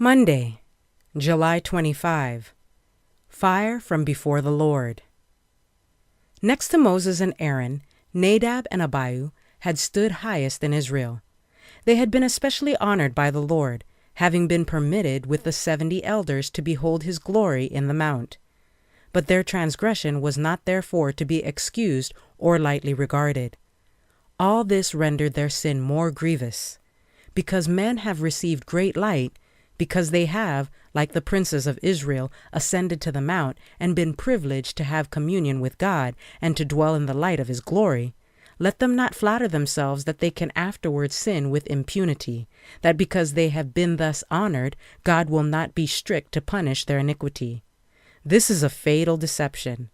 Monday, July 25. Fire from before the Lord. Next to Moses and Aaron, Nadab and Abihu had stood highest in Israel. They had been especially honored by the Lord, having been permitted with the 70 elders to behold his glory in the mount. But their transgression was not therefore to be excused or lightly regarded. All this rendered their sin more grievous. Because men have received great light, because they have, like the princes of Israel, ascended to the mount and been privileged to have communion with God and to dwell in the light of his glory, let them not flatter themselves that they can afterwards sin with impunity, that because they have been thus honored, God will not be strict to punish their iniquity. This is a fatal deception.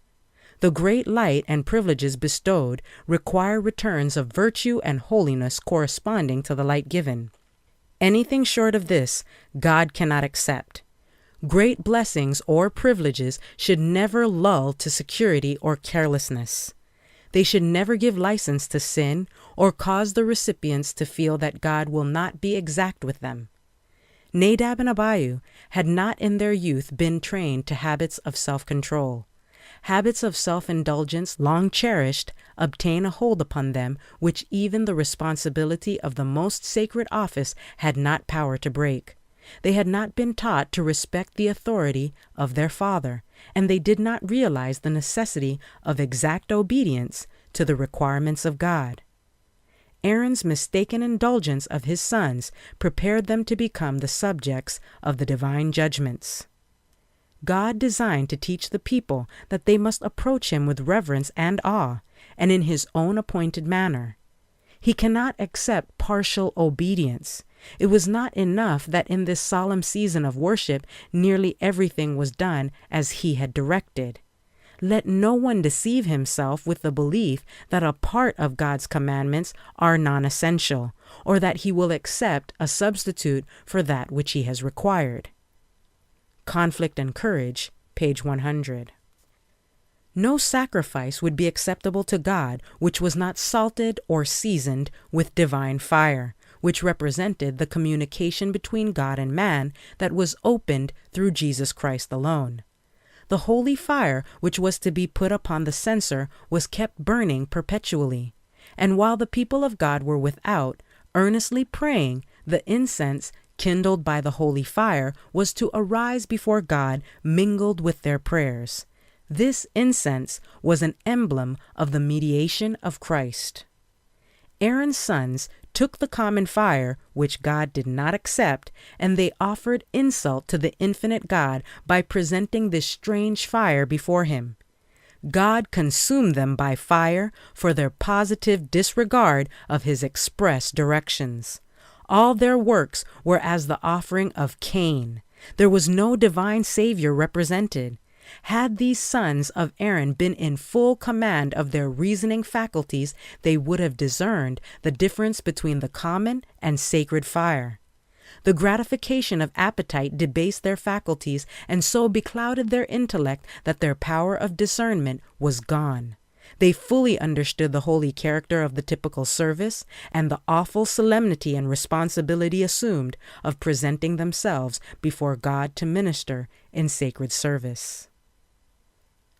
The great light and privileges bestowed require returns of virtue and holiness corresponding to the light given. Anything short of this, God cannot accept. Great blessings or privileges should never lull to security or carelessness. They should never give license to sin or cause the recipients to feel that God will not be exact with them. Nadab and Abihu had not in their youth been trained to habits of self-control. Habits of self-indulgence, long cherished, obtain a hold upon them which even the responsibility of the most sacred office had not power to break. They had not been taught to respect the authority of their father, and they did not realize the necessity of exact obedience to the requirements of God. Aaron's mistaken indulgence of his sons prepared them to become the subjects of the divine judgments. God designed to teach the people that they must approach him with reverence and awe, and in his own appointed manner. He cannot accept partial obedience. It was not enough that in this solemn season of worship nearly everything was done as he had directed. Let no one deceive himself with the belief that a part of God's commandments are non-essential, or that he will accept a substitute for that which he has required. Conflict and Courage, page 100. No sacrifice would be acceptable to God which was not salted or seasoned with divine fire, which represented the communication between God and man that was opened through Jesus Christ alone. The holy fire which was to be put upon the censer was kept burning perpetually, and while the people of God were without, earnestly praying, the incense kindled by the holy fire was to arise before God mingled with their prayers. This incense was an emblem of the mediation of Christ. Aaron's sons took the common fire, which God did not accept, and they offered insult to the infinite God by presenting this strange fire before him. God consumed them by fire for their positive disregard of his express directions. All their works were as the offering of Cain. There was no divine Savior represented. Had these sons of Aaron been in full command of their reasoning faculties, they would have discerned the difference between the common and sacred fire. The gratification of appetite debased their faculties and so beclouded their intellect that their power of discernment was gone. They fully understood the holy character of the typical service and the awful solemnity and responsibility assumed of presenting themselves before God to minister in sacred service.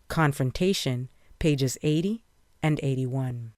Confrontation, pages 80 and 81.